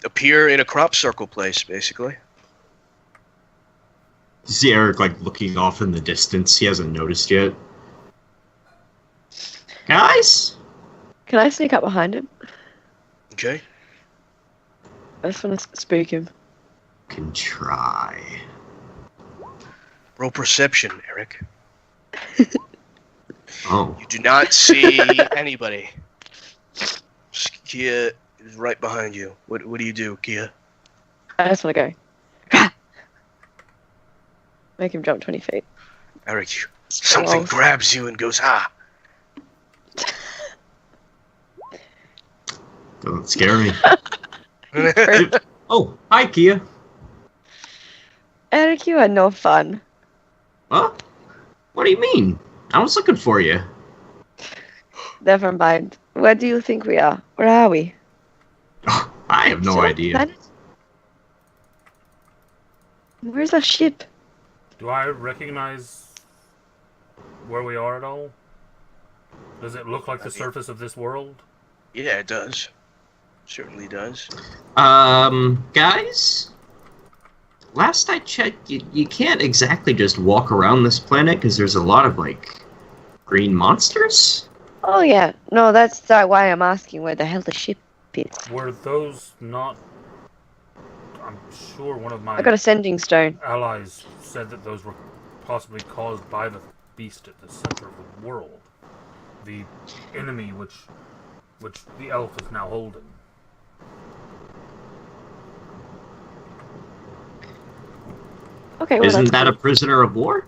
appear in a crop circle place, basically. You see Eric, like, looking off in the distance. He hasn't noticed yet. Guys? Can I sneak up behind him? Okay. I just want to spook him. Can try. Roll perception, Eric. Oh. You do not see anybody. Kia is right behind you. What do you do, Kia? I just want to go. Make him jump 20 feet. Eric, something grabs you and goes, ah. Don't scare me. Oh, hi, Kia. Eric, you are no fun. Huh? What do you mean? I was looking for you. Never mind. Where do you think we are? Where are we? Oh, I have no idea. Planet? Where's our ship? Do I recognize where we are at all? Does it look like the surface of this world? Yeah, it does. Certainly does. Guys? Last I checked, you can't exactly just walk around this planet because there's a lot of, like, green monsters? Oh, yeah. No, that's why I'm asking where the hell the ship is. Were those not... I'm sure one of my I got a sending stone. allies said that those were possibly caused by the beast at the center of the world. The enemy which the elf is now holding. Okay, well, Isn't that a prisoner of war?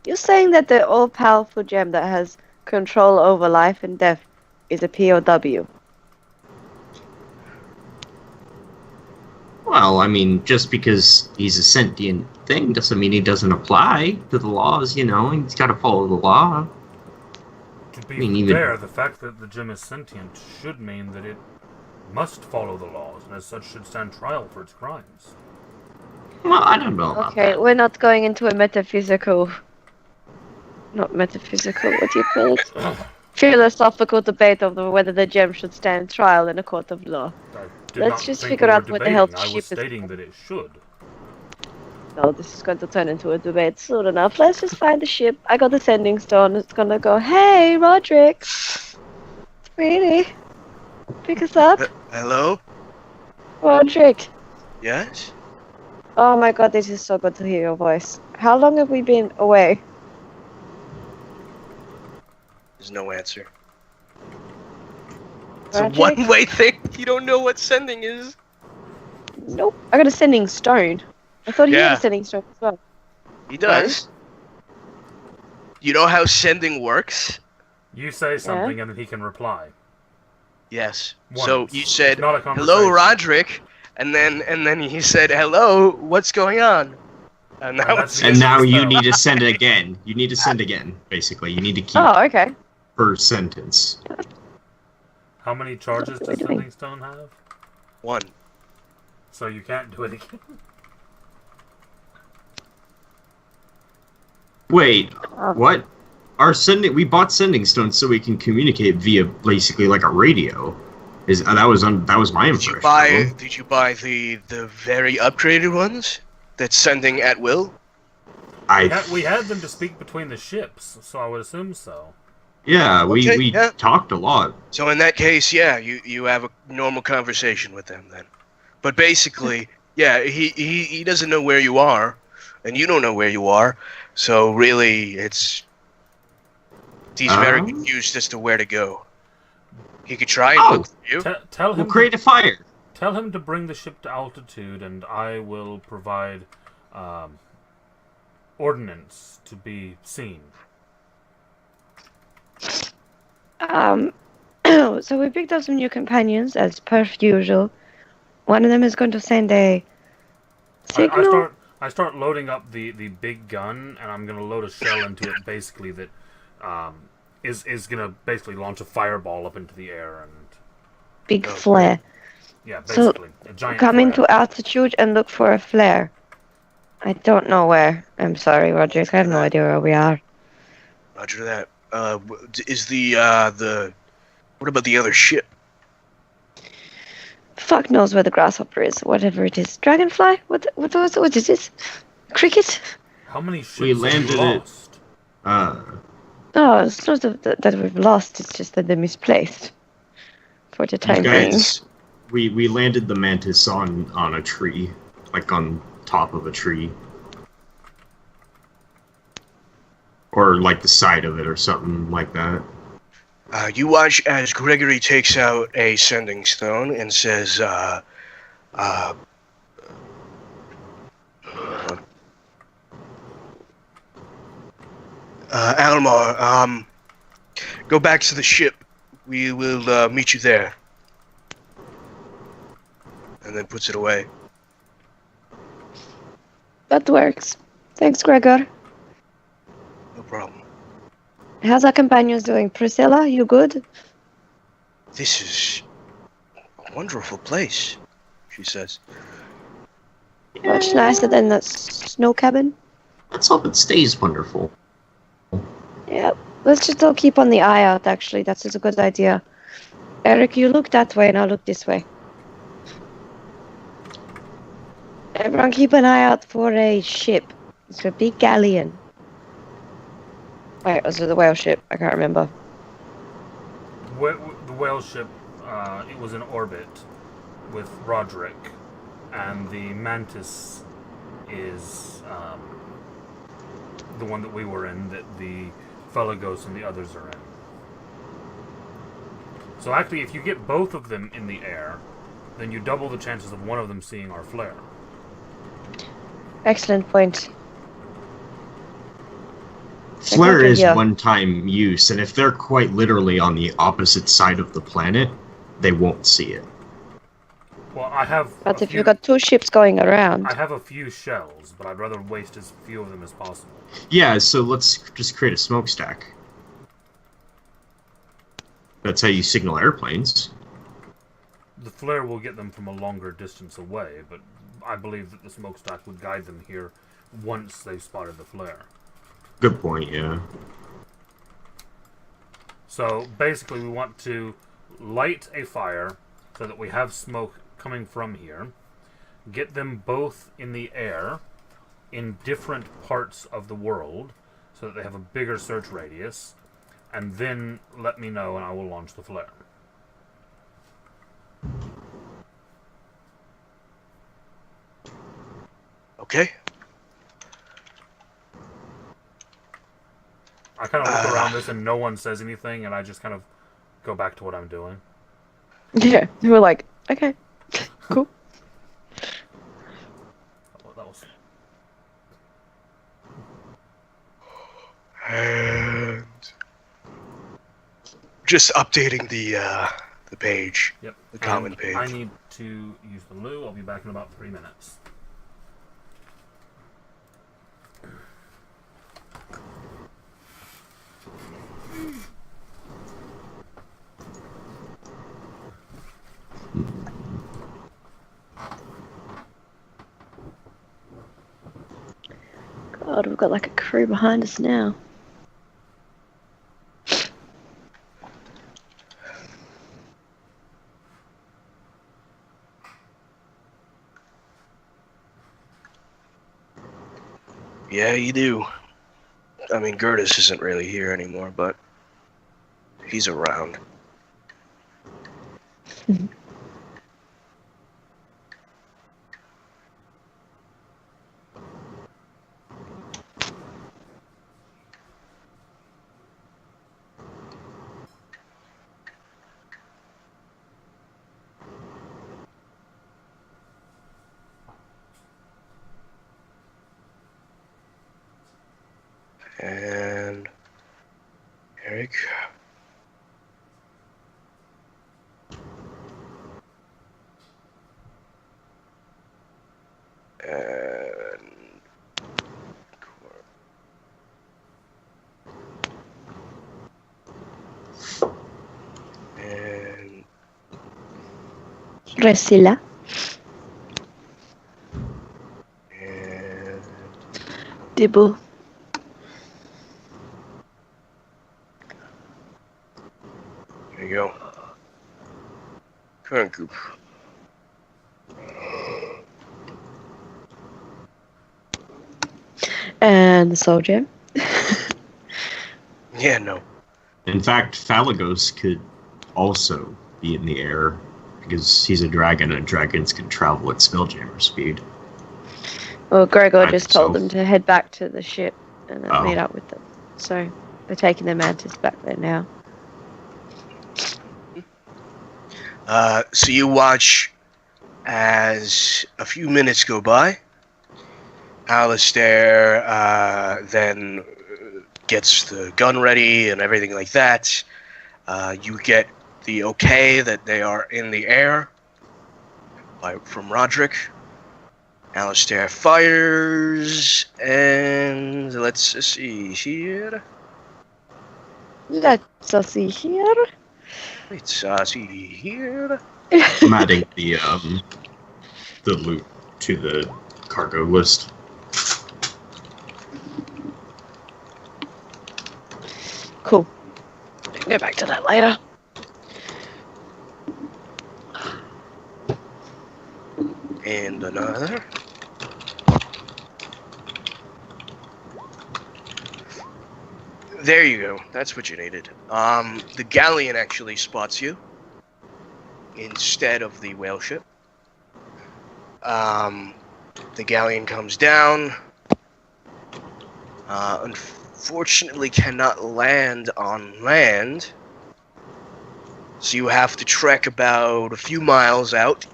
You're saying that the all-powerful gem that has control over life and death is a POW? Well, I mean, just because he's a sentient thing doesn't mean he doesn't apply to the laws, you know? He's got to follow the law. To be fair, the fact that the gem is sentient should mean that it must follow the laws, and as such should stand trial for its crimes. Well, I don't know about Okay, that. we're not going into a metaphysical... Not metaphysical, what do you call it? Philosophical debate over whether the gem should stand trial in a court of law. Let's just figure out what the hell the I ship was is. stating that it should. No, this is going to turn into a debate soon enough. Let's just find the ship. I got the sending stone. It's gonna go, hey, Roderick! Sweetie! Pick us up? Hello? Roderick! Yes? Oh my god, this is so good to hear your voice. How long have we been away? There's no answer. It's a Roderick? one-way thing. You don't know what sending is. Nope. I got a sending stone. I thought he had Yeah. a sending stone as well. He does. You know how sending works? You say something and then he can reply. Yes. Once. So you said, Not a "Hello, conversation. Roderick," and then he said, "Hello, what's going on?" And that was And now you spell. need to send it again. You need to send again, basically. You need to keep Oh, okay. per sentence. How many charges What are we does doing? Sending Stone have? one. So you can't do it again. Wait, what? We bought sending stones so we can communicate via basically like a radio. That was my impression. Did you buy the very upgraded ones that's sending at will? We had them to speak between the ships, so I would assume so. Yeah, Okay, we yeah. talked a lot. So in that case, yeah, you have a normal conversation with them then. But basically, yeah, he doesn't know where you are, and you don't know where you are. So really, he's very confused as to where to go. He could try and look for you. Tell him We'll create a fire. Tell him to bring the ship to altitude, and I will provide ordnance to be seen. So we picked up some new companions, as per usual. One of them is going to send a signal. I start loading up the big gun, and I'm going to load a shell into it, basically, that is going to basically launch a fireball up into the air. And Big flare. yeah, basically. A giant Come flare. into altitude and look for a flare. I don't know where. I'm sorry, Roderick. I have no idea where we are. Roger that. Is the what about the other ship? fuck knows where the grasshopper is, whatever it is. Dragonfly? What is this? Cricket? How many ships We have landed you it. lost? Oh, it's not that we've lost, it's just that they're misplaced. For the time being. Guys, we landed the mantis on a tree, like on top of a tree, or like the side of it, or something like that. You watch as Gregory takes out a sending stone and says, Almar, go back to the ship. We will meet you there. And then puts it away. That works. Thanks, Gregor. No problem. How's our companions doing? Priscilla, you good? This is a wonderful place, she says. Much nicer than that snow cabin. Let's hope it stays wonderful. Yeah, let's just all keep on the eye out, actually. That's a good idea. Eric, you look that way and I'll look this way. Everyone keep an eye out for a ship. It's a big galleon. Wait, was it the whale ship? I can't remember. The whale ship, it was in orbit with Roderick, and the Mantis is the one that we were in, that the Felagos and the others are in. So actually, if you get both of them in the air, then you double the chances of one of them seeing our flare. Excellent point. Flare is one-time use, and if they're quite literally on the opposite side of the planet, they won't see it. Well, I have. But if you've got two ships going around. I have a few shells, but I'd rather waste as few of them as possible. Yeah, so let's just create a smokestack. That's how you signal airplanes. The flare will get them from a longer distance away, but I believe that the smokestack would guide them here once they've spotted the flare. Good point, yeah. So basically we want to light a fire so that we have smoke coming from here, get them both in the air in different parts of the world so that they have a bigger search radius, and then let me know and I will launch the flare. Okay. I kind of look around this and no one says anything, and I just kind of go back to what I'm doing. Yeah, we're like, okay, cool. That was... And just updating the page. Yep. The common page. I need to use the loo. I'll be back in about 3 minutes. God, we've got like a crew behind us now. Yeah, you do. I mean, Gertis isn't really here anymore, but he's around. And Eric. And Priscilla. And Dibble. there you go. Current group. And the soul gem. Yeah, no. In fact, Phalagos could also be in the air because he's a dragon and dragons can travel at Spelljammer speed. Well, Gregor I just think told so. them to head back to the ship and then Oh. meet up with them. So they're taking their mantis back there now. So you watch as a few minutes go by. Alistair then gets the gun ready and everything like that. You get the okay that they are in the air from Roderick. Alistair fires, and let's see here. Let's see here. Let's see here. I'm adding the loot to the cargo list. Cool. We can go back to that later. And another. There you go. That's what you needed. The galleon actually spots you instead of the whale ship. The galleon comes down. Unfortunately, cannot land on land. So you have to trek about a few miles out.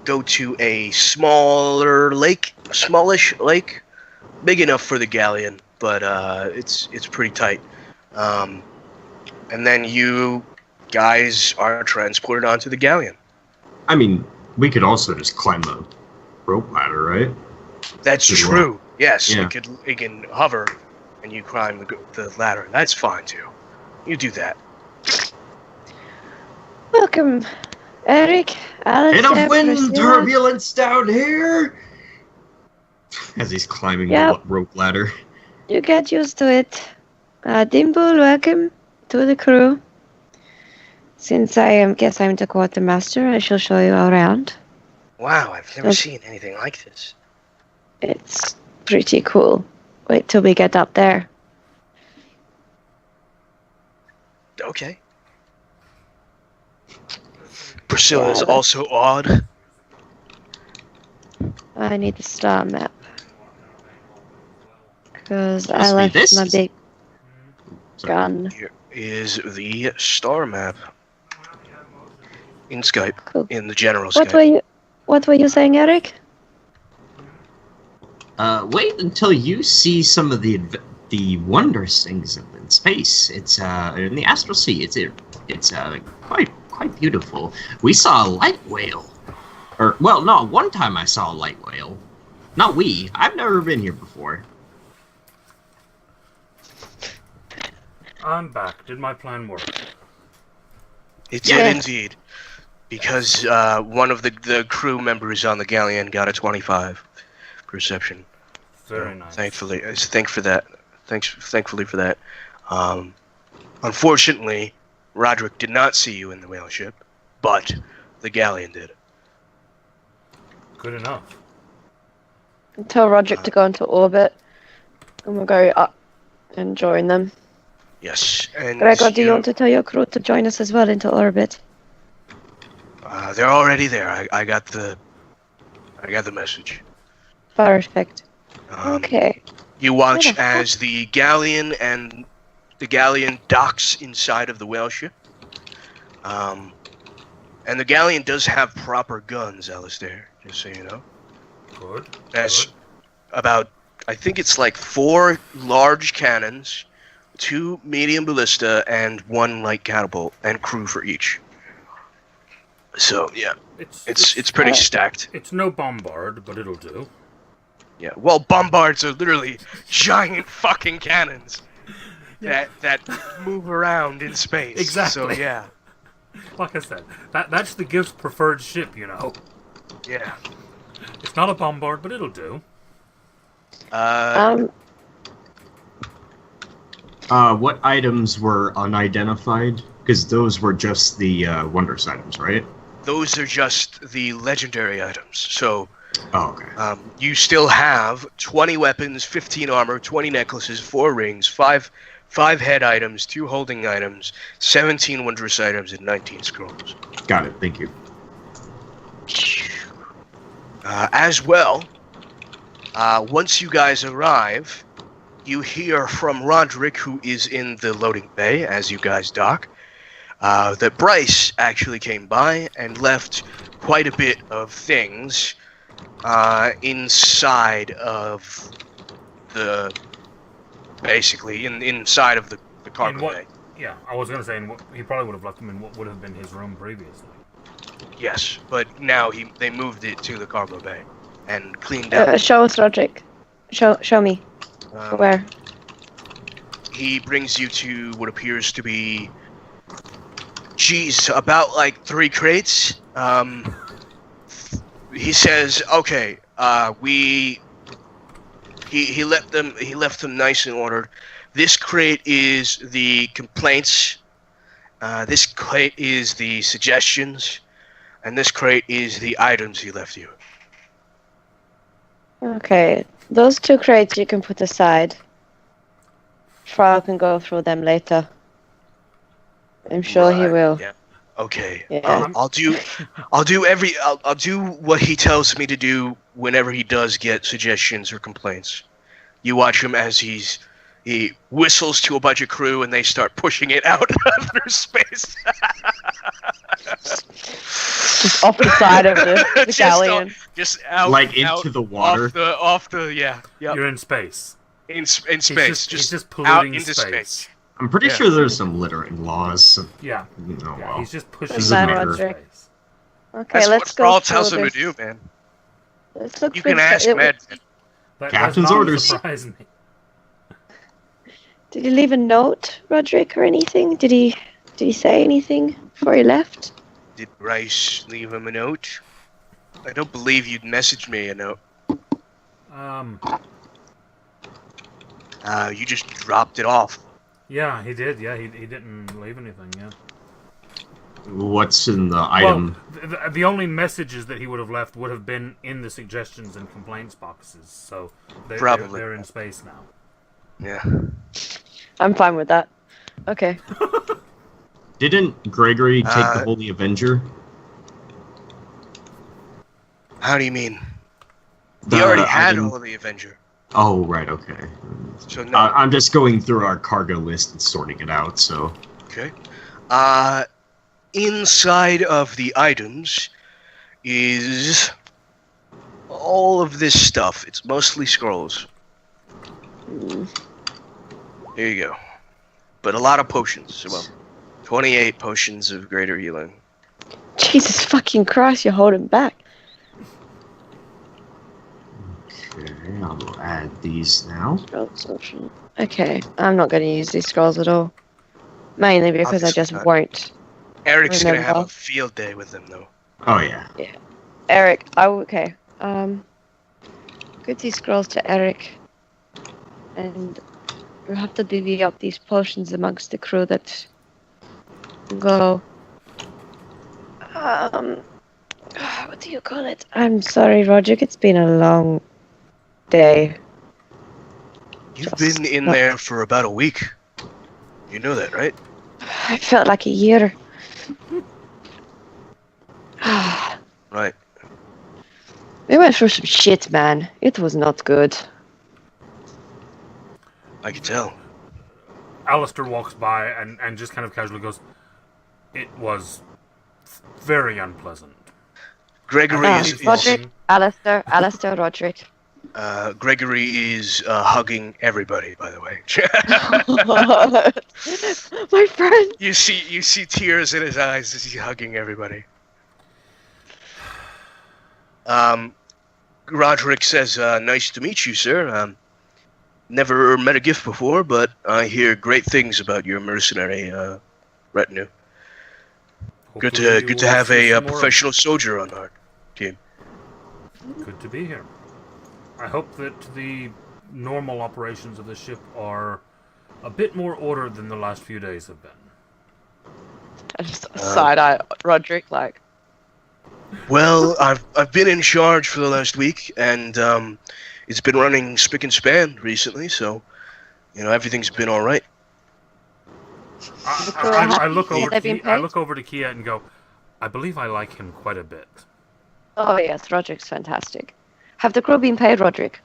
Go to a smaller lake, a smallish lake, big enough for the galleon, but it's pretty tight. And then you guys are transported onto the galleon. I mean, we could also just climb the rope ladder, right? That's As true. well. Yes, Yeah. it can hover, and you climb the ladder. That's fine too. You do that. Welcome, Eric. Alistair, Enough wind Priscilla. turbulence down here! As he's climbing Yep. the rope ladder. You get used to it. Dimple, welcome to the crew. Since guess I'm the quartermaster, I shall show you around. Wow, I've never Okay. seen anything like this. It's pretty cool. Wait till we get up there. Okay. Priscilla is Yeah. also odd. I need the star map. Because I Must be left this. my big Sorry. gun. Here is the star map in Skype, Cool. in the general What Skype. were you saying, Eric? Wait until you see some of the wondrous things in space. It's in the astral sea. It's quite beautiful. We saw a light whale, or well, no, one time I saw a light whale. Not we. I've never been here before. I'm back. Did my plan work? It did Yeah. indeed. Because one of the crew members on the galleon got a 25 perception. Very nice. Thankfully for that. Thankfully for that. Unfortunately, Roderick did not see you in the whale ship, but the galleon did. Good enough. Tell Roderick to go into orbit. And we'll go up and join them. Yes, and Gregor, do you want to tell your crew to join us as well into orbit? they're already there. I got the message. Perfect. Um, Okay. You watch Where the fuck- as the galleon docks inside of the whale ship. And the galleon does have proper guns, Alistair, just so you know. Good. That's Good. about, I think it's like 4 large cannons, 2 medium ballista, and 1 light catapult, and crew for each. So yeah, it's pretty stacked. It's no bombard, but it'll do. Yeah, well, bombards are literally giant fucking cannons that move around in space. Exactly. So yeah, Like I said, that's the gift's preferred ship, you know. yeah. It's not a bombard, but it'll do. What items were unidentified? Because those were just the wondrous items, right? Those are just the legendary items. So Oh, okay. You still have 20 weapons, 15 armor, 20 necklaces, 4 rings, 5 head items, 2 holding items, 17 wondrous items, and 19 scrolls. Got it. Thank you. As well, once you guys arrive, you hear from Roderick, who is in the loading bay as you guys dock, that Bryce actually came by and left quite a bit of things inside of the, basically, inside of the cargo bay. Yeah, I was going to say, he probably would have left them in what would have been his room previously. Yes, but now they moved it to the cargo bay and cleaned up. Show us, Roderick. Show me. Where? He brings you to what appears to be, about like 3 crates. He says, "Okay, he left them nice and ordered. This crate is the complaints. This crate is the suggestions, and this crate is the items he left you." Okay, those 2 crates you can put aside. Frog can go through them later. I'm sure he will. Yeah. Okay. Yeah. I'll do what he tells me to do whenever he does get suggestions or complaints. You watch him as he whistles to a bunch of crew and they start pushing it out of space. Just off the side of the galleon. Just out, like into the water. Yeah. Yep. You're in space. In space. He's just just out polluting into space. I'm pretty sure there's some littering laws. Yeah. Oh, Yeah, well. he's just pushing Doesn't them matter. out of space. Okay, That's let's what go. Brawl tells him to this. do, man. Let's look You for can ask Med. That Captain's does not orders. surprise me. Did he leave a note, Roderick, or anything? Did he say anything before he left? Did Bryce leave him a note? I don't believe you'd messaged me a note. You just dropped it off. Yeah, he did. Yeah, he didn't leave anything. Yeah. What's in the item? Well, the only messages that he would have left would have been in the suggestions and complaints boxes. So they're in space now. Yeah. I'm fine with that. Okay. Didn't Gregory take the Holy Avenger? How do you mean? He already had all of the Avenger. Oh, right, okay. So no. I'm just going through our cargo list and sorting it out, so... Okay. Inside of the items is all of this stuff. It's mostly scrolls. There you go. But a lot of potions as well. 28 potions of greater healing. Jesus fucking Christ, you're holding back. Okay, I'll add these now. Okay, I'm not going to use these scrolls at all. Mainly because I just won't. Eric's going to have a Remember. field day with them, though. Oh, yeah. Eric, okay. Give these scrolls to Eric. And we'll have to divvy up these potions amongst the crew that go. What do you call it? I'm sorry, Roger. It's been a long day. You've been in there for about a week. You know that, right? I felt like a year. Right. We went through some shit, man. It was not good. I can tell. Alistair walks by and just kind of casually goes, "It was very unpleasant." Gregory is Roderick, Alistair, Roderick. Gregory is hugging everybody, by the way. My friend. You see tears in his eyes as he's hugging everybody. Roderick says, "Nice to meet you, sir. Never met a gift before, but I hear great things about your mercenary retinue. Good to have a professional soldier on our team." Good to be here. I hope that the normal operations of the ship are a bit more ordered than the last few days have been. I just side eye Roderick like. Well, I've been in charge for the last week, and it's been running spick and span recently, so everything's been all right. I look over. Have they been I paid? look over to Kia and go. I believe I like him quite a bit. Oh yes, Roderick's fantastic. Have the crew been paid, Roderick?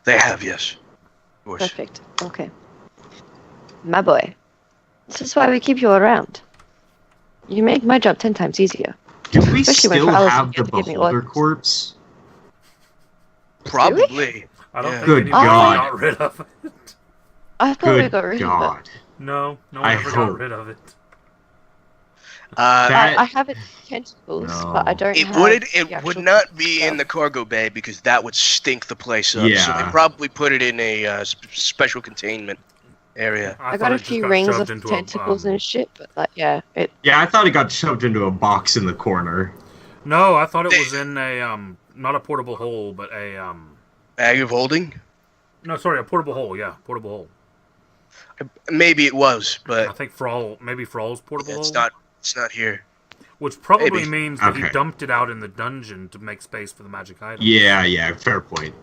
They have, yes, of course. Perfect. Okay. My boy. This is why we keep you around. You make my job 10 times easier. Do we Especially when still Carlos have is here the to give me beholder orders. corpse? Probably. I don't Yeah. think Good anybody God. got rid of it. I thought we Good got rid of it. God. No one I ever hope. got rid of it. That- I have it in tentacles, No. but I don't It have would the it would actual not be in stuff. the cargo bay because that would stink the place up. So Yeah. they probably put it in a special containment area. I thought got a it just few got rings shoved of into tentacles a, and shit, but yeah, it. Yeah, I thought it got shoved into a box in the corner. No, I thought it was in a not a portable hole, but a Bag of holding? no, sorry, a portable hole. Yeah, portable hole. Maybe it was, I but think maybe Frall's portable hole. it's not here. Which probably Maybe. means that he Okay. dumped it out in the dungeon to make space for the magic item. Yeah, fair point.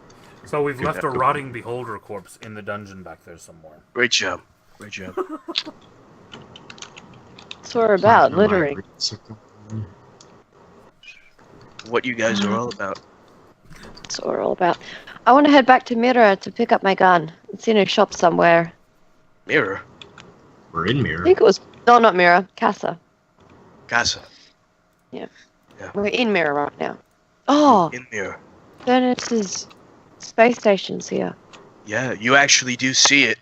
So we've left a rotting beholder corpse in the dungeon back there somewhere. Great job. Great job. That's what we're about, littering. What you guys are all about. That's what we're all about. I want to head back to Mira to pick up my gun. It's in a shop somewhere. Mirror. We're in I mirror. think it was... No, not Mira. Casa. Casa. We're in Mira right now. Oh, In mirror. then it's his space station's here. Yeah, you actually do see it.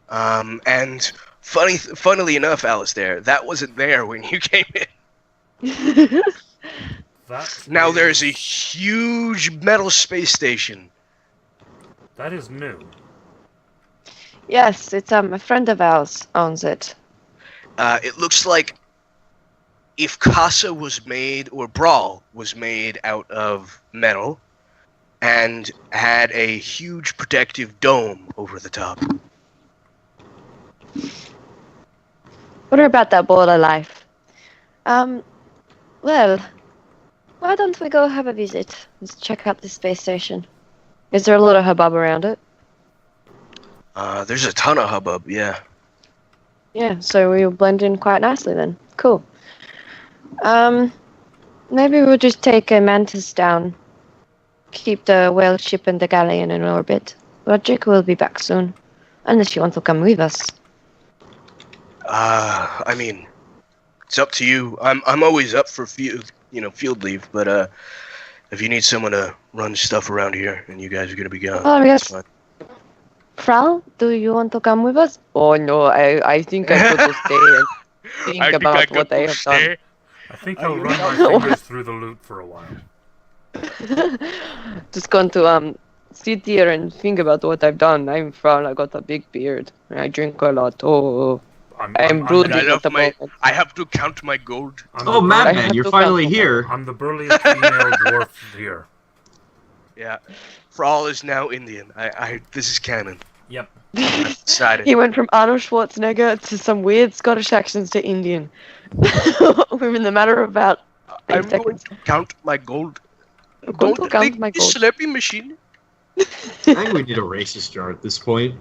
And funnily enough, Alistair, that wasn't there when you came in. That Now is- there's a huge metal space station. That is new. Yes, it's a friend of ours owns it. It looks like if Casa was made, or Brawl was made out of metal, and had a huge protective dome over the top. What about that border life? Well, why don't we go have a visit? Let's check out the space station. Is there a lot of hubbub around it? There's a ton of hubbub, yeah. Yeah, so we'll blend in quite nicely then. Cool. Maybe we'll just take a mantis down. Keep the whale ship and the galleon in orbit. Roderick will be back soon. Unless you want to come with us. I mean, it's up to you. I'm always up for field leave, but if you need someone to run stuff around here and you guys are gonna be gone, Oh, that's yes. fine. Frau, do you want to come with us? Oh no, I think I got to stay and think about what I have done. I think I'll run my fingers through the loot for a while. Just going to sit here and think about what I've done. I'm Frau, I got a big beard. I drink a lot. Oh, I'm brooding I at the love my- moment. I have to count my gold. I'm Oh, the I Madman, have you're to finally come. here. I'm the burliest female dwarf here. Yeah, Frawl is now Indian. This is canon. Yep. Decided. He went from Arnold Schwarzenegger to some weird Scottish accents to Indian. Within the matter of about 8 I'm going seconds. to count my gold. I'm going to Don't count lick my the gold. slappy machine. I think we need a racist jar at this point.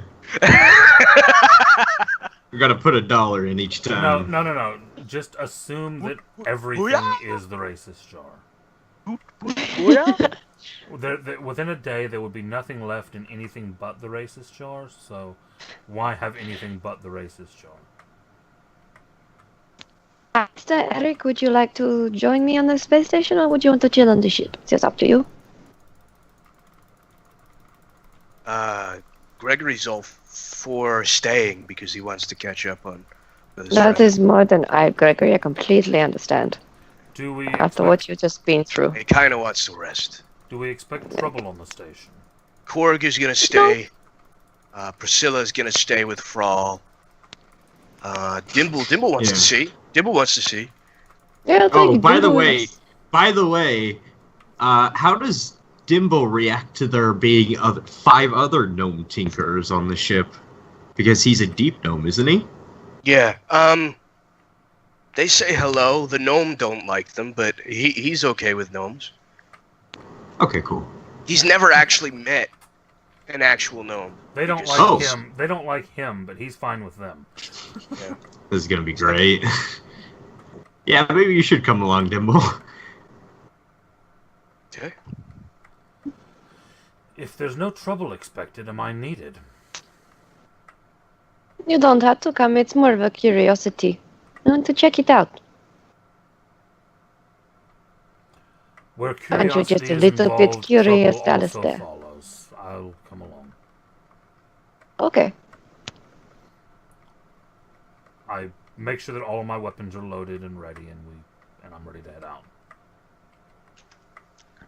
We gotta put $1 in each time. No. Just assume that everything is the racist jar. Within a day, there would be nothing left in anything but the racist jar, so why have anything but the racist jar? Mr. Eric, would you like to join me on the space station or would you want to chill on the ship? It's just up to you. Gregory's all for staying because he wants to catch up on this. That is more than Gregory. I completely understand. Do we After what you've just been through. He kind of wants to rest. do we expect trouble on the station? Korg is gonna stay. Priscilla's gonna stay with Frawl. Dimble wants to see. Dimble wants to see. Yeah, Oh, by the way, how does Dimble react to there being 5 other gnome tinkers on the ship? Because he's a deep gnome, isn't he? Yeah. They say hello. The gnome don't like them, but he's okay with gnomes. Okay, cool. He's never actually met an actual gnome. They don't just- like Oh. him. They don't like him, but he's fine with them. Yeah. This is gonna be great. Yeah, maybe you should come along, Dimble. Okay. If there's no trouble expected, am I needed? You don't have to come. It's more of a curiosity. I want to check it out. Where Aren't you curiosity just a is little bit involved, curious, trouble also Alistair? follows. I'll come along. Okay. I make sure that all of my weapons are loaded and ready, and I'm ready to head out.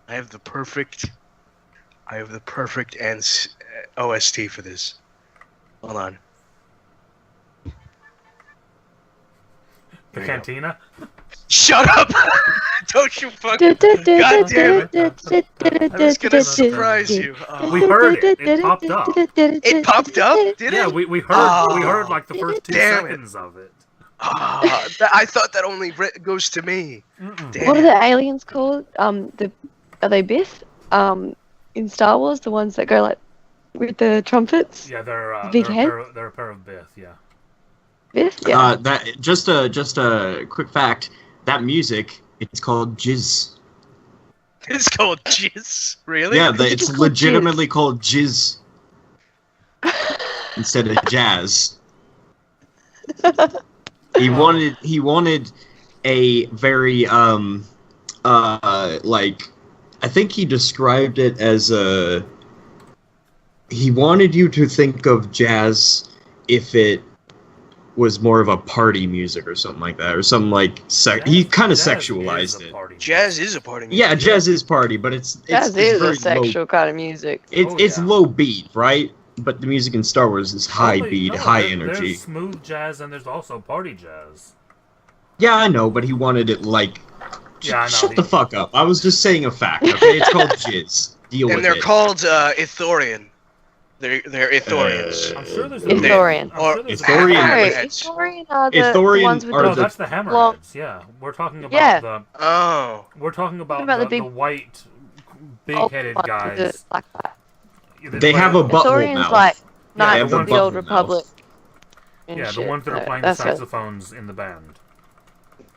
I have the perfect OST for this. Hold on. The There you go. cantina? Shut up! Don't you fucking... God damn it! I was gonna surprise you. Oh. We heard it. It popped up. It popped up? Did Yeah, it? we heard Oh, we heard like the first 2 damn it. seconds of it. I thought that only goes to me. Mm-mm. Damn. What are the aliens called? Are they Biff? In Star Wars, the ones that go like with the trumpets. Yeah, they're Big head? they're a pair of Bith. Yeah. Biff. Yeah. That just a quick fact. That music, it's called jizz. It's called jizz. Really? Yeah, It's it's just called legitimately called jizz instead of jazz. He wanted a very like, I think he described it as he wanted you to think of jazz if it was more of a party music or something like that, or something like he kind of Jazz sexualized is a it. party Jazz is a part of me. Yeah, jazz is party, but it's Jazz it's is very a sexual low. kind of music. It's yeah. low beat, right? But the music in Star Wars is high Probably- beat, no, high there- energy. There's smooth jazz and there's also party jazz. Yeah, I know, but he wanted it like. Yeah, I know. Shut the fuck up! I was just saying a fact. Okay, it's called jizz. Deal with And they're it. called Ithorian. They're Ithorians. I'm sure there's Ithorian. I'm sure there's Ithorian. No, Hammerheads. Ithorian are the Ithorian ones with are No, the the- that's the hammerheads. long- Yeah, we're talking about Yeah. the Oh. we're talking about, About the the, big- white, old big-headed ones with guys. the black bat. They have a butthole Ithorian's mouth. like Yeah, Knights they of have the a Old butthole Republic. mouth. and Yeah, the shit. ones that are No, playing the that's what- saxophones in the band.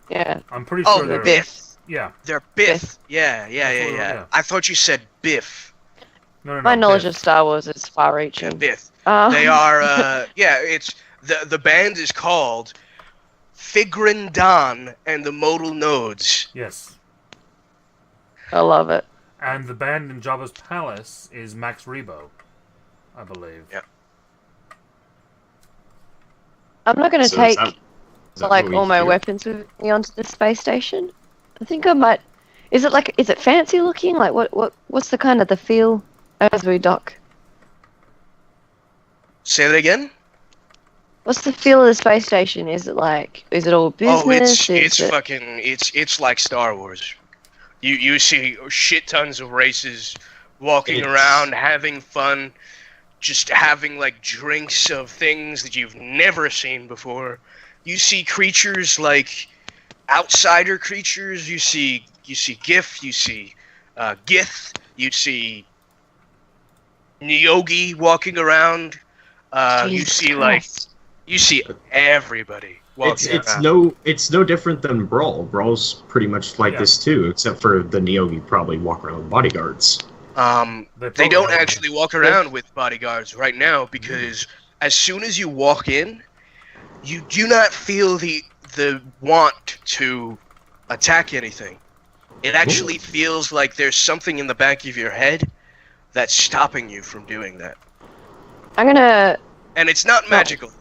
Yeah. I'm pretty Oh, sure they're Biff. Yeah. They're Biff. Biff. Yeah. Absolutely, yeah. I thought you said Biff. No, My knowledge Biff. of Star Wars is Yeah, far-reaching. Biff. Um, They are, yeah, it's, the band is called Figrin Don and the Modal Nodes. Yes. I love it. And the band in Jabba's Palace is Max Rebo, I believe. Yeah. I'm not going to So is take that- is that like what we all my do? weapons with me onto the space station. I think I might. Is it fancy looking? Like what's the kind of the feel as we dock? Say that again? What's the feel of the space station? Is it all business? Oh, it's Is it- fucking it's like Star Wars. You see shit tons of races walking It's- around having fun, just having like drinks of things that you've never seen before. You see creatures like outsider creatures. You see Gif. You see Gith. You see Nyogi walking around. You Jesus see like Christ. you see everybody walking around. It's no different than Brawl. Brawl's pretty much like Yeah. this too, except for the Nyogi probably walk around with bodyguards. They probably don't have- actually walk around with bodyguards right now because as soon as you walk in, you do not feel the want to attack anything. It actually feels like there's something in the back of your head that's stopping you from doing that. I'm And it's not magical.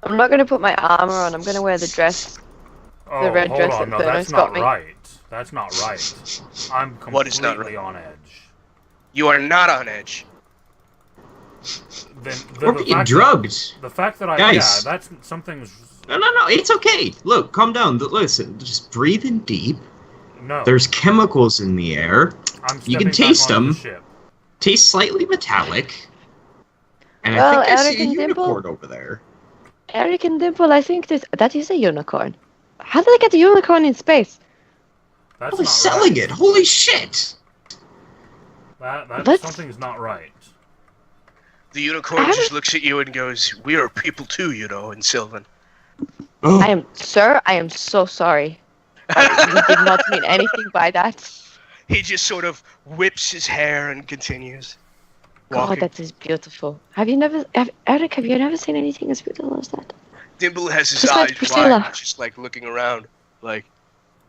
not gonna put my armor on. I'm gonna wear the dress. Oh, red hold dress on. that No, Thanos that's got not me. right. That's not right. I'm completely What is not right? on edge. You are not on edge. Then We're the being fact drugged. the fact that I Guys. that's something's No, it's okay. Look, calm down. Listen, just breathe in deep. no. There's chemicals in the air. I'm you stepping can back taste onto the them. ship. Tastes slightly metallic. And Well, I think I see a Eric and Dimple? unicorn over there. Eric and Dimple, I think that is a unicorn. How did they get the unicorn in space? That's Probably not selling right. it. Holy shit! Let's- Something's not right. The unicorn just looks at you and goes, "We are people too, you know." In Sylvan. Oh, Sir, I am so sorry. I did not mean anything by that. He just sort of whips his hair and continues walking. God, that is beautiful. Eric, have you never seen anything as beautiful as that? Dimple has his Just like eyes Priscilla. wide, just like looking around, like,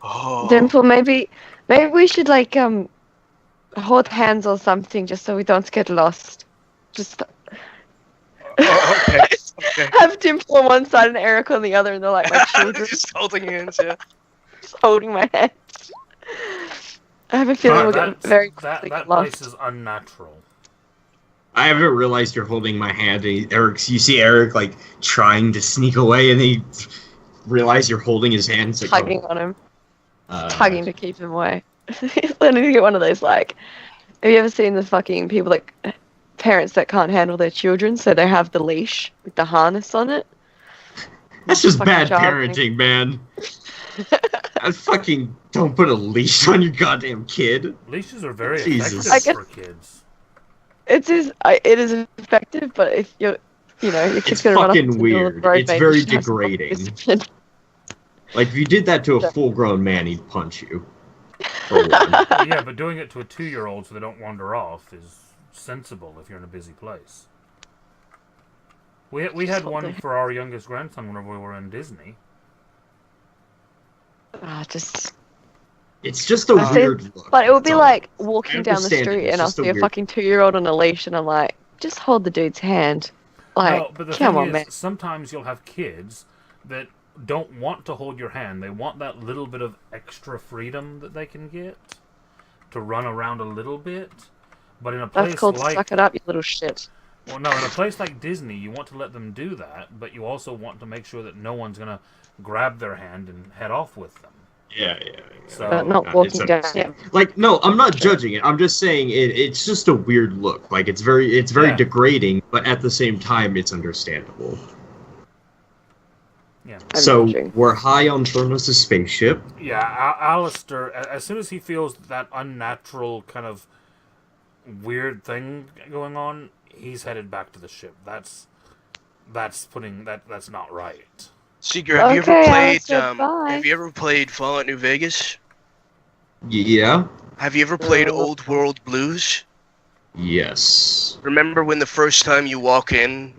oh. Dimple, maybe we should like hold hands or something just so we don't get lost. Just Oh, okay. Okay. have Dimple on one side and Eric on the other, and they're like my children, Just holding hands, yeah. just holding my hand. I have a feeling we'll get That's- very that quickly that lost. place is unnatural. I haven't realized you're holding my hand. And you see Eric like trying to sneak away, and he realize you're holding his hand. It's like, Tugging on him, oh, tugging to keep him away. He's learning to get one of those like. Have you ever seen the fucking people like parents that can't handle their children, so they have the leash with the harness on it? That's just Fucking bad child parenting, man. I fucking don't put a leash on your goddamn kid. Leashes are very Jesus. effective I for kids. It is effective, but if your kid's It's gonna run off fucking into the middle of weird. the road, It's maybe very you should have some fucking degrading. discipline. Like if you did that to a full-grown man, he'd punch you. For one. Yeah, but doing it to a 2-year-old so they don't wander off is sensible if you're in a busy place. We had one for our youngest grandson whenever we were in Disney. It's just a I say- weird look. But it would be that's all. like walking down the understand it, street it's and I'll just a see a weird- fucking 2-year-old on a leash and I'm like, just hold the dude's hand. Like, No, but the come thing on, is, man. sometimes you'll have kids that don't want to hold your hand. They want that little bit of extra freedom that they can get to run around a little bit. But in a place That's called like suck it up, you little shit. well, no, in a place like Disney, you want to let them do that, but you also want to make sure that no one's gonna grab their hand and head off with them. Yeah. So But not it's walking down. understandable. Like, no, I'm not judging it. I'm just saying it's just a weird look. Like, it's very Yeah. degrading, but at the same time, it's understandable. yeah, I'm So judging. we're high on Chronos' spaceship. yeah. Alistair, as soon as he feels that unnatural kind of weird thing going on, he's headed back to the ship. That's not right. Seeker, have you ever Okay, played? Alistair, bye. Have you ever played Fallout New Vegas? Yeah. Have you ever played No. Old World Blues? Yes. Remember when the first time you walk in,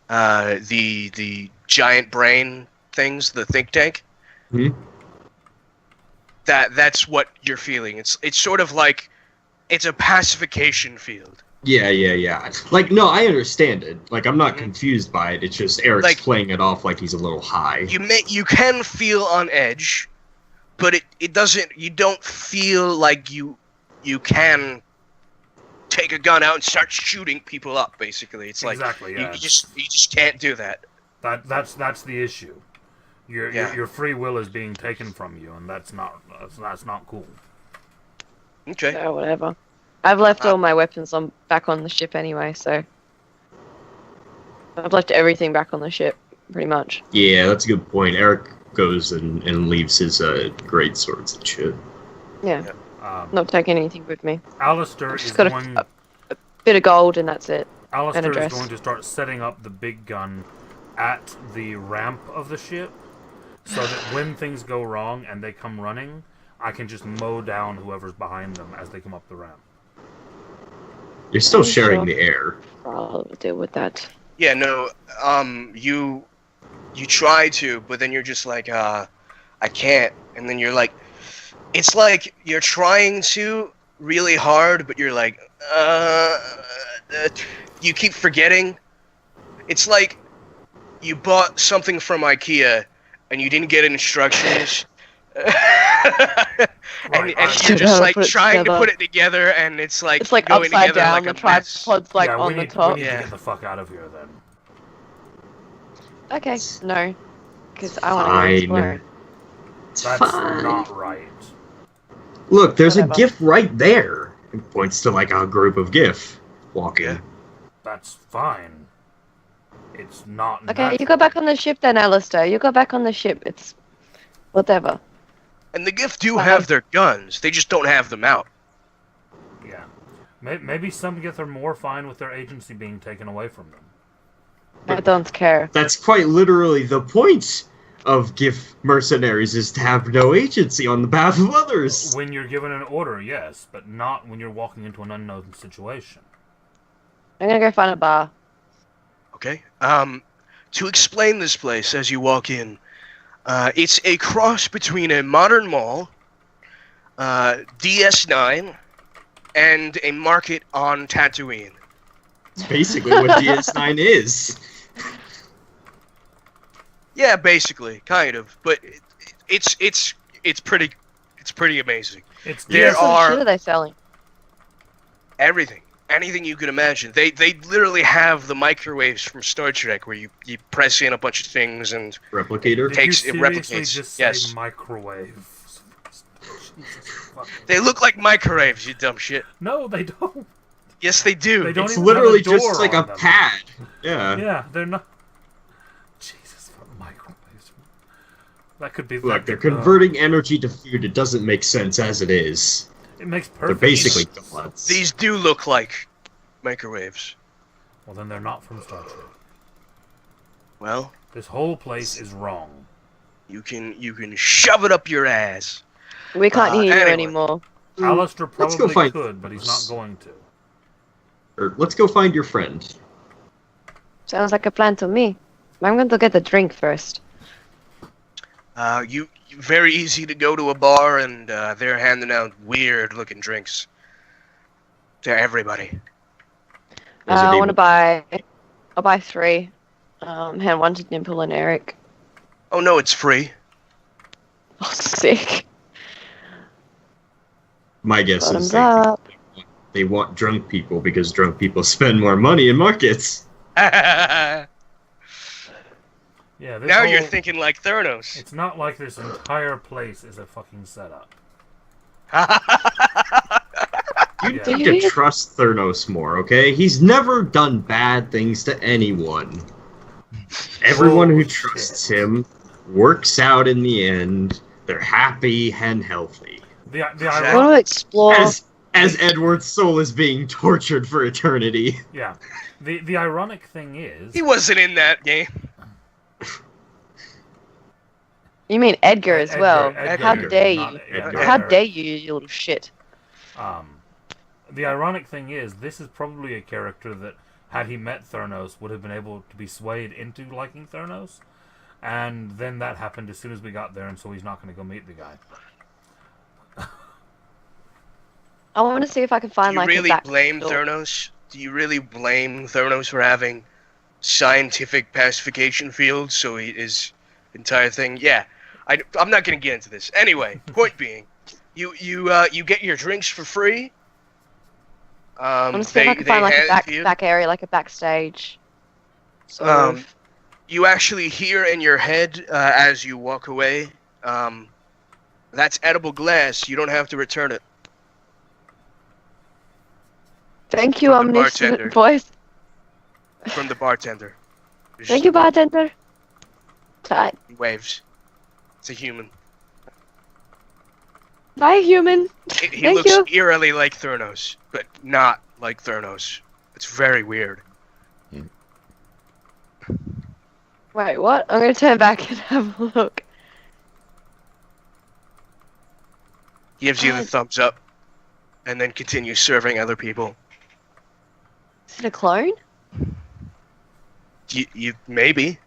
the giant brain things, the think tank? Hmm? That's what you're feeling. It's sort of like it's a pacification field. Yeah. Like, no, I understand it. Like, I'm not confused by it. It's just Eric's Like- playing it off like he's a little high. You can feel on edge, but it doesn't. You don't feel like you can take a gun out and start shooting people up. Basically, it's like Exactly, yeah. you just can't do that. That's the issue. Yeah. Your free will is being taken from you, and that's not cool. Okay. So, whatever. I've left all my weapons back on the ship anyway, so. I've left everything back on the ship, pretty much. Yeah, that's a good point. Eric goes and leaves his great swords and shit. Yeah, Um, not taking anything with me. Alistair Just is got going. a bit of gold and that's it. Alistair is dress. going to start setting up the big gun at the ramp of the ship, so that when things go wrong and they come running, I can just mow down whoever's behind them as they come up the ramp. You're still Are you sharing sure? the air. I'll deal with that. Yeah. No. You try to, but then you're just like, I can't. And then you're like, it's like you're trying to really hard, but you're like, you keep forgetting. It's like you bought something from IKEA and you didn't get instructions. and you're Don't know just how to like put it trying to together. put it together, and it's like It's like going upside together down, like the a mess. tripod's like yeah, on we the need, top. We need Yeah. to get the fuck out of here then. Okay, no. Because I want to Fine. explore. It's That's fine. not right. Look, there's Whatever. a GIF right there. It points to like a group of GIF walking. Yeah. That's fine. It's not Okay, you natural. go back on the ship then, Alistair. You go back on the ship. It's whatever. And the Gift do Fine. have their guns. They just don't have them out. Yeah. Maybe some Gith are more fine with their agency being taken away from them. I don't care. That's quite literally the point of GIF mercenaries, is to have no agency on the behalf of others. When you're given an order, yes, but not when you're walking into an unknown situation. I'm gonna go find a bar. Okay. To explain this place as you walk in, it's a cross between a modern mall, DS9, and a market on Tatooine. It's basically what DS9 is. Yeah, basically, kind of, but it's pretty amazing. It's There What sort of are- shit are they selling? Anything you can imagine. They literally have the microwaves from Star Trek where you press in a bunch of things and Replicator. Did takes- you it seriously replicates. just Yes. say microwave? Jesus fucking- they look like microwaves. You dumb shit. No, they don't. Yes, they do. They don't It's even literally have a door just like a on them. pad. Yeah. Yeah, they're not. Jesus, for microwaves. That could be. Look, they're converting energy to food. It doesn't make sense as it is. It makes They're perfect. basically sense. donuts. These do look like microwaves. Well, then they're not from Star Trek. Well, This whole place is wrong. you can shove it up your ass. We can't hear you anyway. anymore. Alistair let's go probably find- could, but he's not going to. Or, let's go find your friend. Sounds like a plan to me. I'm going to get a drink first. You very easy to go to a bar and they're handing out weird looking drinks to everybody. Is it I even- want to buy. I'll buy 3. Hand 1 to Dimple and Eric. Oh no, it's free. Oh, sick. My guess is Bottoms up. they want drunk people because drunk people spend more money in markets. Now Yeah, this you're whole- thinking like Theranos. It's not like this entire place is a fucking setup. You Yeah. need to trust Theranos more, okay? He's never done bad things to anyone. Everyone who Oh, trusts shit. him works out in the end. They're happy and healthy. The I ironic, want to explore. As Edward's soul is being tortured for eternity. yeah, the ironic thing is, He wasn't in that game. You mean Edgar as well? Edgar, How dare not you? Edgar. How dare you little shit? The ironic thing is, this is probably a character that, had he met Theranos, would have been able to be swayed into liking Theranos, and then that happened as soon as we got there, and so he's not going to go meet the guy. I want to see if I can Do find you like really a back blame door. Theranos? Do you really blame Theranos for having scientific pacification fields? So his entire thing, yeah. I'm not gonna get into this. Anyway, point being, you get your drinks for free. I want to see if I can find like a hand it to you. back area, like a backstage. Sort Um, of. You actually hear in your head as you walk away, that's edible glass. You don't have to return it. Thank you, from the omniscient bartender. voice. From the bartender. Thank you, bartender. Tight. He waves. It's a human. Bye, human. He Thank looks you. eerily like Theranos, but not like Theranos. It's very weird. Wait, what? I'm gonna turn back and have a look. He gives you the God. thumbs up, and then continues serving other people. Is it a clone? You maybe.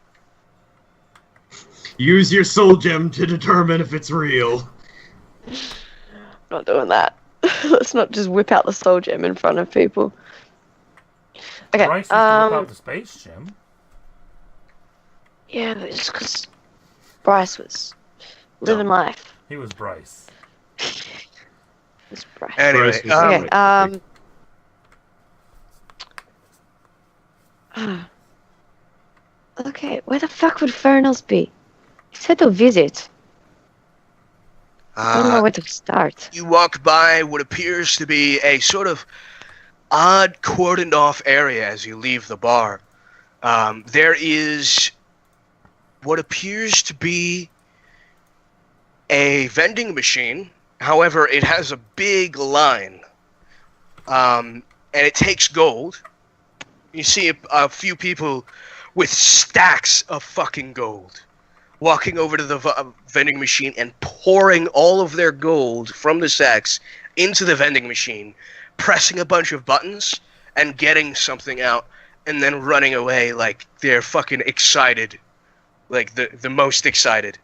Use your soul gem to determine if it's real. Not doing that. Let's not just whip out the soul gem in front of people. Okay. Bryce used to whip out the space gem. Yeah, but it's because Bryce was living life. He was Bryce. It's Bryce. Anyway, Bryce was Okay. Okay, where the fuck would Fernals be? He said to visit. I don't know where to start. you walk by what appears to be a sort of odd cordoned off area as you leave the bar. There is what appears to be a vending machine. However, it has a big line, and it takes gold. You see a few people with stacks of fucking gold walking over to the vending machine and pouring all of their gold from the sacks into the vending machine, pressing a bunch of buttons and getting something out, and then running away like they're fucking excited. Like the most excited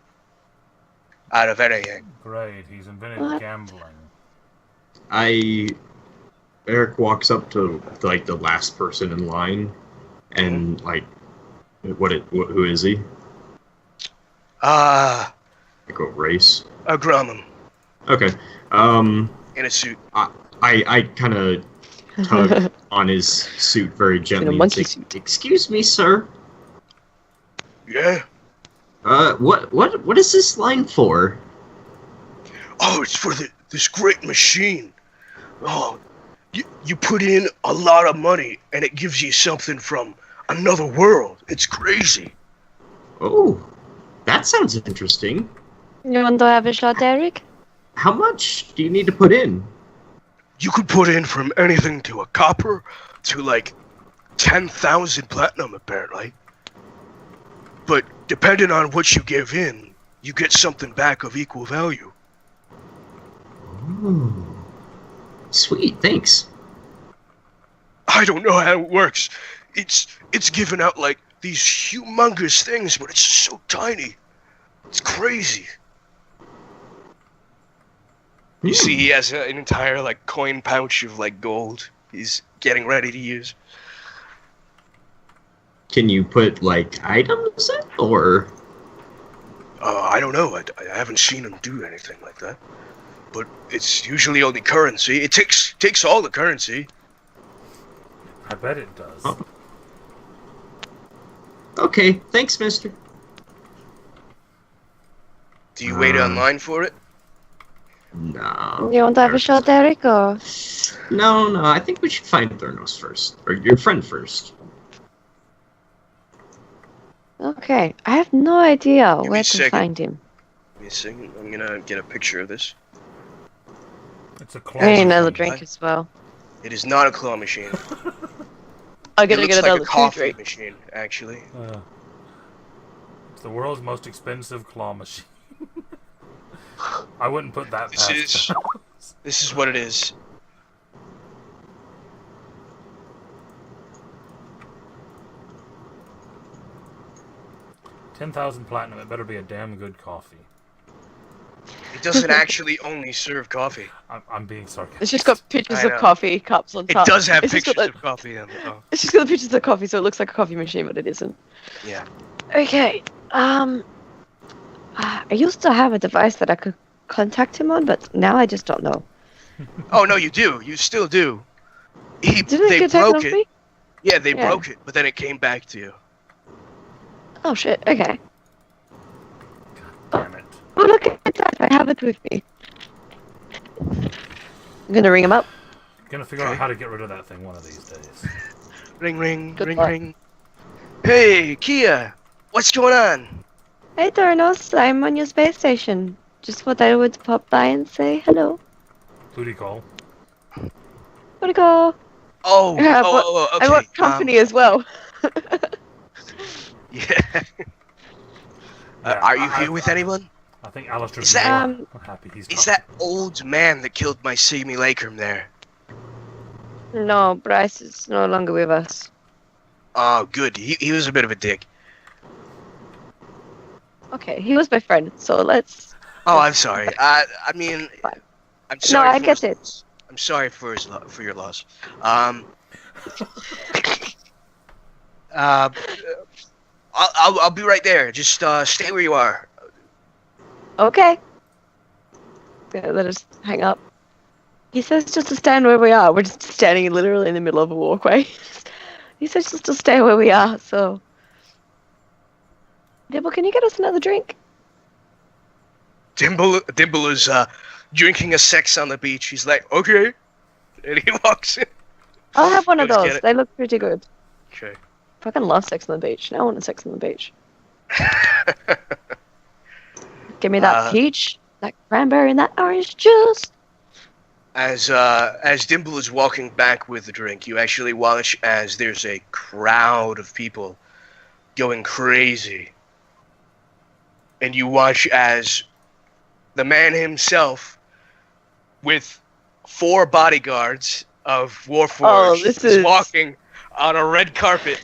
out of anything. Great, he's invented What? gambling. Eric walks up to like the last person in line, and like, who is he? Like a race. A Grumman Okay. in a suit. I kind of tug on his suit very gently. monkey and say, suit. Excuse me, sir. Yeah. What is this line for? Oh, it's for this great machine. Oh, you put in a lot of money and it gives you something from another world. It's crazy. Oh, that sounds interesting. You want to have a shot, Eric? How much do you need to put in? You could put in from anything to a copper to like 10,000 platinum apparently. But depending on what you give in, you get something back of equal value. Oh, sweet, thanks. I don't know how it works. It's given out like these humongous things, but it's so tiny. It's crazy. You see, he has an entire like coin pouch of like gold. He's getting ready to use. Can you put like items in, or? I don't know. I haven't seen him do anything like that. But it's usually only currency. It takes all the currency. I bet it does. Oh. Okay, thanks, mister. Do you wait online for it? No. You want to have a shot, Eric, or? No, I think we should find Thurnos first. Or your friend first. Okay, I have no idea Give me where a to second. find him. Give me a second. I'm gonna get a picture of this. It's a claw. I need another machine. drink as well. It is not a claw machine. I'm It gonna looks get like another a coffee drink. machine, actually. It's the world's most expensive claw machine. I wouldn't put that This past. is this is what it is. $10,000 platinum. It better be a damn good coffee. It doesn't actually only serve coffee. I'm being sarcastic. It's just got pictures I of know. coffee cups on It top. does have It's just got pictures the- of coffee on it. Oh, It's just got the pictures of coffee, so it looks like a coffee machine, but it isn't. yeah. Okay. I used to have a device that I could contact him on, but now I just don't know. Oh no, you do. You still do. Didn't They it get taken broke off it. me? Yeah, they Yeah. broke it, but then it came back to you. Oh shit. Okay. Damn it. Oh look at that! I have it with me. I'm gonna ring him up. Gonna figure out Okay. how to get rid of that thing one of these days. Ring, ring, Good ring, luck. ring. Hey, Kia, what's going on? Hey Thurnos, I'm on your space station. Just thought I would pop by and say hello. Booty call. Where'd it go? Oh, Yeah, okay. I want company as well. Yeah. Are you here with anyone? I think Alistair's Is that- more happy he's Is not. that old man that killed my simulacrum there? No, Bryce is no longer with us. Oh, good. He was a bit of a dick. Okay, he was my friend, so let's. Oh, I'm sorry. I mean, Fine. I'm sorry. I for get his it. loss. I'm sorry for for your loss. I'll be right there. Just stay where you are. Okay. Yeah, let us hang up. He says just to stand where we are. We're just standing literally in the middle of a walkway. He says just to stay where we are, so. Dibble, can you get us another drink? Dimble is drinking a sex on the beach. He's like, okay, and he walks in. I'll have one of Let's those. get it. They look pretty good. Okay. Fucking love Sex on the Beach. Now I want a Sex on the Beach. Give me that peach, that cranberry, and that orange juice. As Dimple is walking back with the drink, you actually watch as there's a crowd of people going crazy. And you watch as the man himself, with 4 bodyguards of Warforged, is walking on a red carpet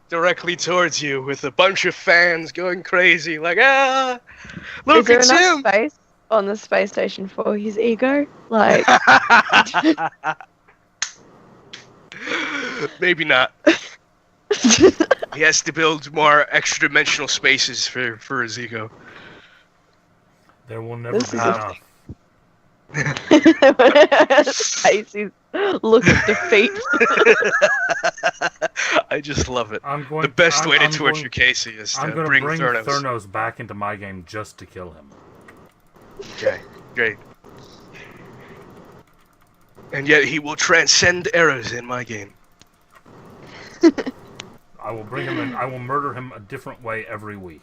directly towards you with a bunch of fans going crazy, like, look, it's him! Is there enough space on the space station for his ego? Like... Maybe not. He has to build more extra-dimensional spaces for his ego. There will never be enough. Stacy's look of defeat. I just love it. The best way to torture Casey is to bring Thurnos back into my game just to kill him. Okay, great. And yet he will transcend errors in my game. I will bring him in. I will murder him a different way every week.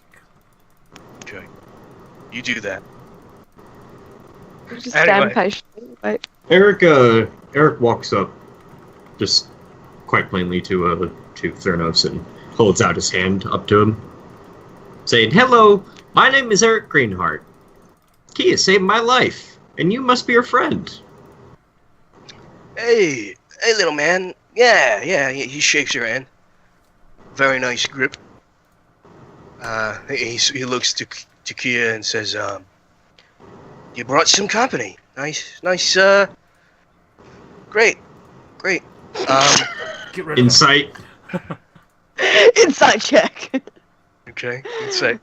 Okay. You do that. Just stand patiently. Wait. Eric walks up, just quite plainly to Thurnos and holds out his hand up to him, saying, "Hello, my name is Eric Greenheart. Kia saved my life, and you must be her friend." Hey, little man. Yeah. He shakes your hand. Very nice grip. He looks to Kia and says, "You brought some company. Nice. Great. Get rid of Insight. Insight check. Okay, insight.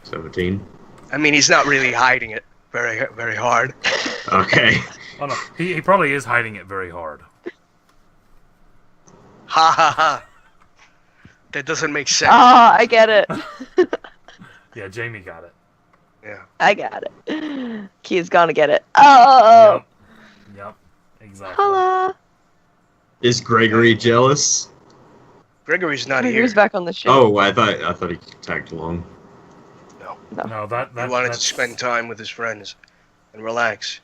17. I mean, he's not really hiding it very, very hard. Okay. Oh no, he probably is hiding it very hard. Ha. That doesn't make sense. Oh, I get it. Yeah, Jamie got it. Yeah. I got it. Kia's gonna get it. Oh. Yep. Exactly. Holla. Is Gregory jealous? Gregory's not Gregory's here. back on the ship. Oh, I thought he tagged along. No, that he wanted to spend time with his friends and relax.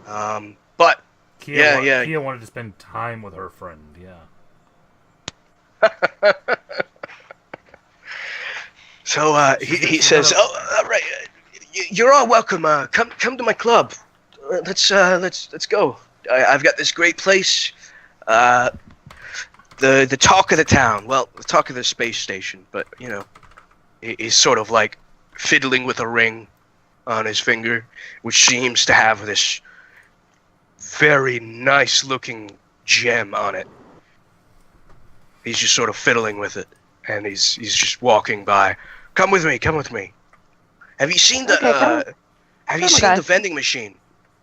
But Kia wanted to spend time with her friend. Yeah. So he says, "Oh, all right, you're all welcome. Come to my club. Let's go. I've got this great place. The talk of the town. Well, the talk of the space station. But you know, he's sort of like fiddling with a ring on his finger, which seems to have this very nice-looking gem on it. He's just sort of fiddling with it, and he's just walking by. Come with me. Have you seen the the vending machine?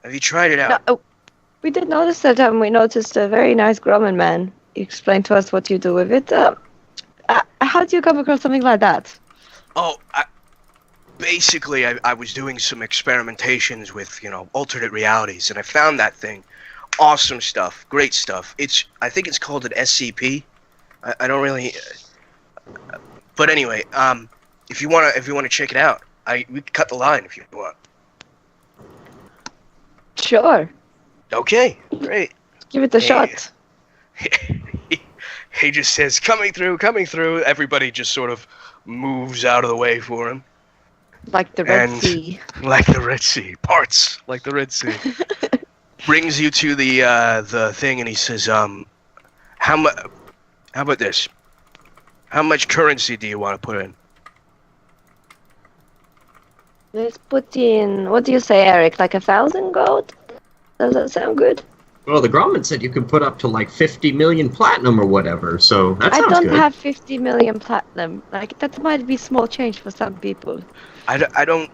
Have you tried it out? No, we did notice that. We noticed a very nice Grumman man. He explained to us what you do with it. How do you come across something like that? Oh, basically, I was doing some experimentations with, alternate realities, and I found that thing. Awesome stuff. Great stuff. I think it's called an SCP. I don't really... But anyway, if you wanna check it out, we can cut the line if you want. Sure. Okay, great. Give it a shot. He just says, coming through. Everybody just sort of moves out of the way for him. Like the Red Sea. Like the Red Sea. Parts like the Red Sea. Brings you to the thing, and he says, how about this? How much currency do you want to put in? Let's put in, what do you say, Eric? Like 1,000 gold? Does that sound good? Well, the Grumman said you could put up to like 50 million platinum or whatever, so that sounds good. I don't have 50 million platinum. Like, that might be small change for some people. I don't...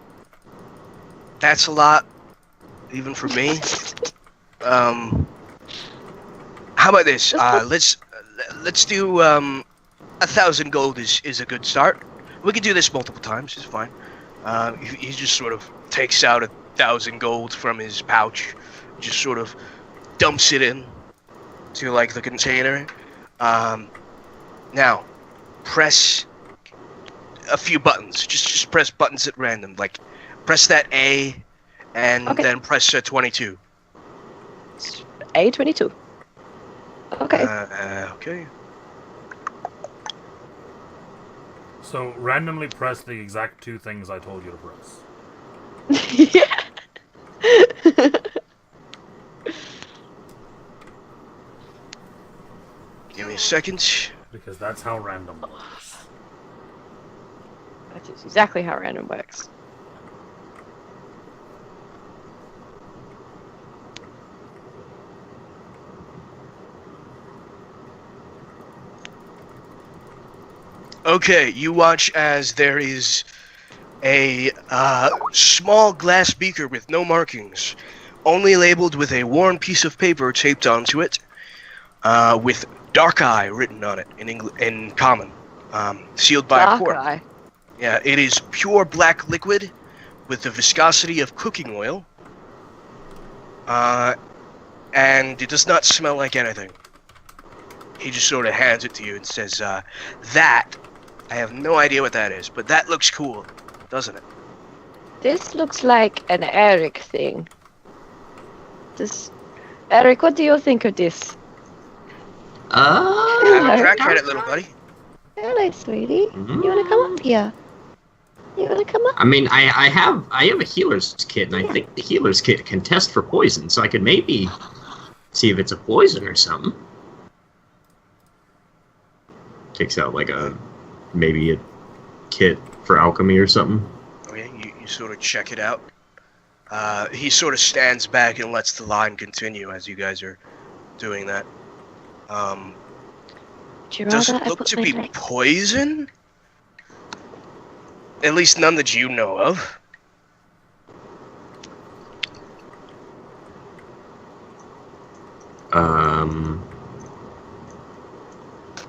That's a lot, even for me. How about this? Let's do 1,000 gold is a good start. We can do this multiple times. It's fine. He just sort of takes out 1,000 gold from his pouch, just sort of dumps it in to like the container. Now, press a few buttons. Just press buttons at random. Like, press that A, and Okay. then press 22. A22. Okay. Okay. So randomly press the exact 2 things I told you to press. Yeah. Give me a second. Because that's how random works. That is exactly how random works. Okay, you watch as there is a small glass beaker with no markings, only labeled with a worn piece of paper taped onto it, with "Dark Eye" written on it in common, sealed by a Dark cork. eye. Yeah, it is pure black liquid with the viscosity of cooking oil, and it does not smell like anything. He just sort of hands it to you and says, "That, I have no idea what that is, but that looks cool, doesn't it?" This looks like an Eric thing. Eric, what do you think of this? Have a crack at it, little buddy. Hello, sweetie. You wanna come up here? You wanna come up? I mean, I have a healer's kit, and I think the healer's kit can test for poison, so I could maybe see if it's a poison or something. Takes out like maybe a kit for alchemy or something. Okay, you sort of check it out. He sort of stands back and lets the line continue as you guys are doing that. Does it look to be poison? At least none that you know of.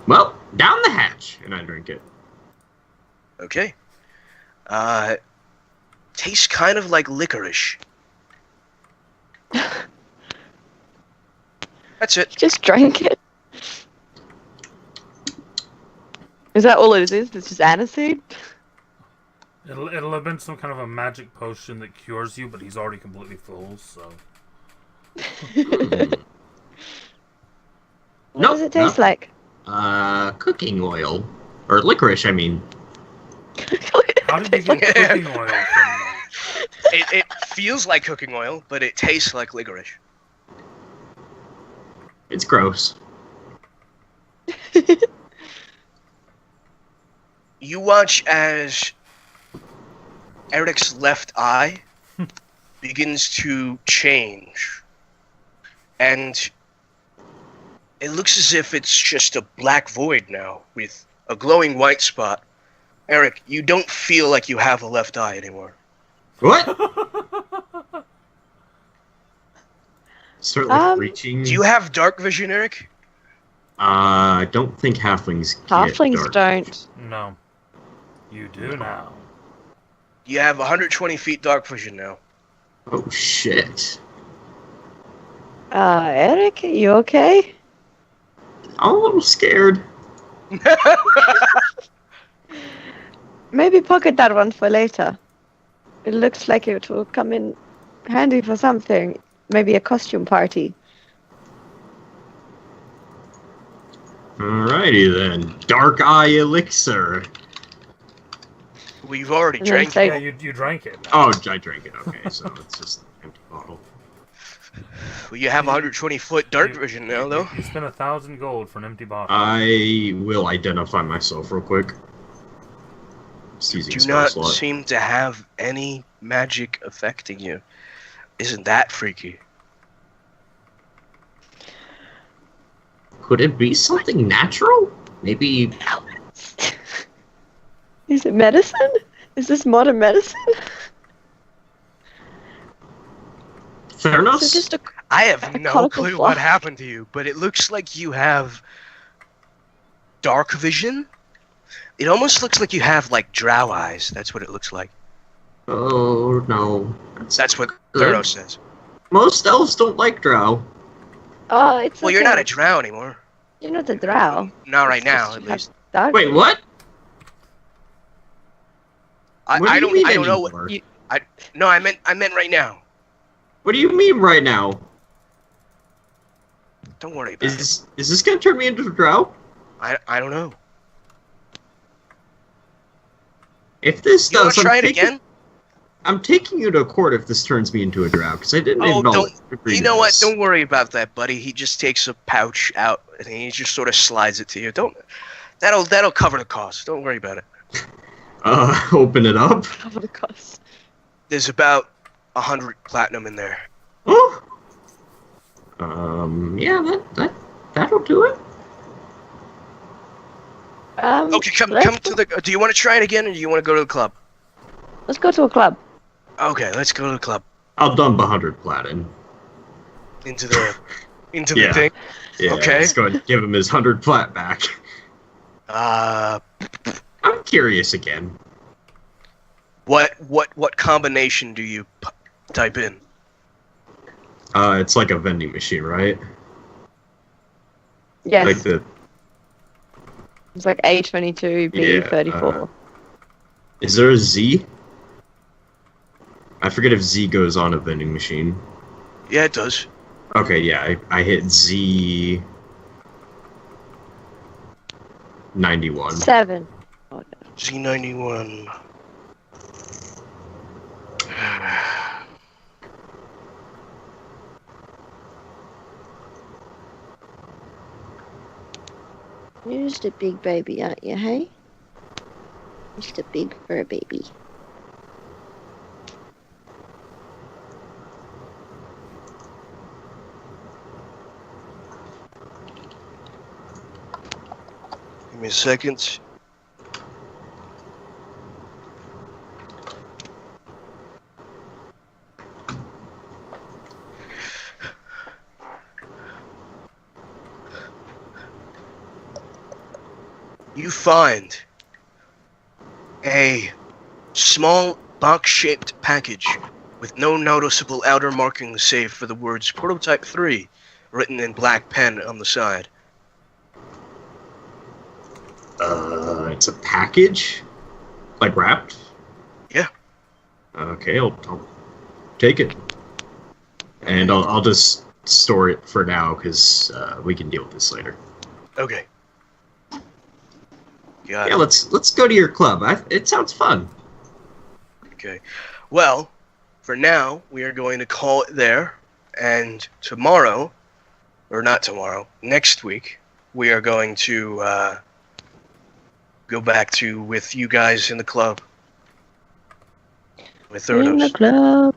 Well, down the hatch, and I drink it. Okay. Tastes kind of like licorice. That's it. Just drank it. Is that all it is? It's just aniseed? It'll have been some kind of a magic potion that cures you, but he's already completely full, so... What does it taste like? Cooking oil. Or licorice, I mean. How did you get cooking oil from that? It feels like cooking oil, but it tastes like licorice. It's gross. You watch as Eric's left eye begins to change. And it looks as if it's just a black void now with a glowing white spot. Eric, you don't feel like you have a left eye anymore. What? Sort of like reaching. Do you have dark vision, Eric? I don't think halflings get Halflings dark. don't. No. You do now. You have 120 feet dark vision now. Oh shit. Eric, you okay? I'm a little scared. Maybe pocket that one for later. It looks like it will come in handy for something. Maybe a costume party. Alrighty then. Dark Eye Elixir. Well, you've already And then drank say- it. Yeah, you drank it. Oh, I drank it. Okay, so it's just an empty bottle. Well, you have 120 foot dark vision now, though. You spent 1,000 gold for an empty bottle. I will identify myself real quick. Just using Do a spell not slot. seem to have any magic affecting you. Isn't that freaky? Could it be something natural? Maybe. Is it medicine? Is this modern medicine? Theranos? So just a I have no conical clue flask. what happened to you, but it looks like you have dark vision. It almost looks like you have, like, drow eyes. That's what it looks like. Oh no. That's what Theranos says. Most elves don't like drow. Oh, it's Well, okay. you're not a drow anymore. You're not a drow. Not right It's now, just at you have least. Dark? Wait, what? What do I you don't. mean I don't know anymore? what. No, I meant right now. What do you mean right now? Don't worry about it. Is this gonna turn me into a drow? I don't know. If this You want does, to try it again? I'm taking you to court if this turns me into a drow, because I didn't Oh, acknowledge. You know what? Don't worry about that, buddy. He just takes a pouch out and he just sort of slides it to you. Don't. That'll cover the cost. Don't worry about it. Open it up. Cover the cost. There's about 100 platinum in there. Oh. Yeah, that'll do it. Okay, come to the. Do you want to try it again, or do you want to go to the club? Let's go to a club. Okay, let's go to the club. I'll dump 100 platin. Into the Yeah. thing. Yeah, Okay. let's go and give him his 100 plat back. I'm curious again. What combination do you type in? It's like a vending machine, right? Yes. Like the. It's like A22, B34. Is there a Z? I forget if Z goes on a vending machine. Yeah, it does. Okay, yeah, I hit Z 91. 7. Z91. You're just a big baby, aren't you, hey? Just a big fur baby. Give me a second. You find a small box-shaped package with no noticeable outer markings save for the words Prototype 3 written in black pen on the side. It's a package? Like wrapped? Yeah. Okay, I'll take it. And I'll just store it for now, because we can deal with this later. Okay. Yeah, let's go to your club. It sounds fun. Okay. Well, for now, we are going to call it there. And tomorrow, or not tomorrow, next week, we are going to go back to with you guys in the club. With In the Thurnos. club.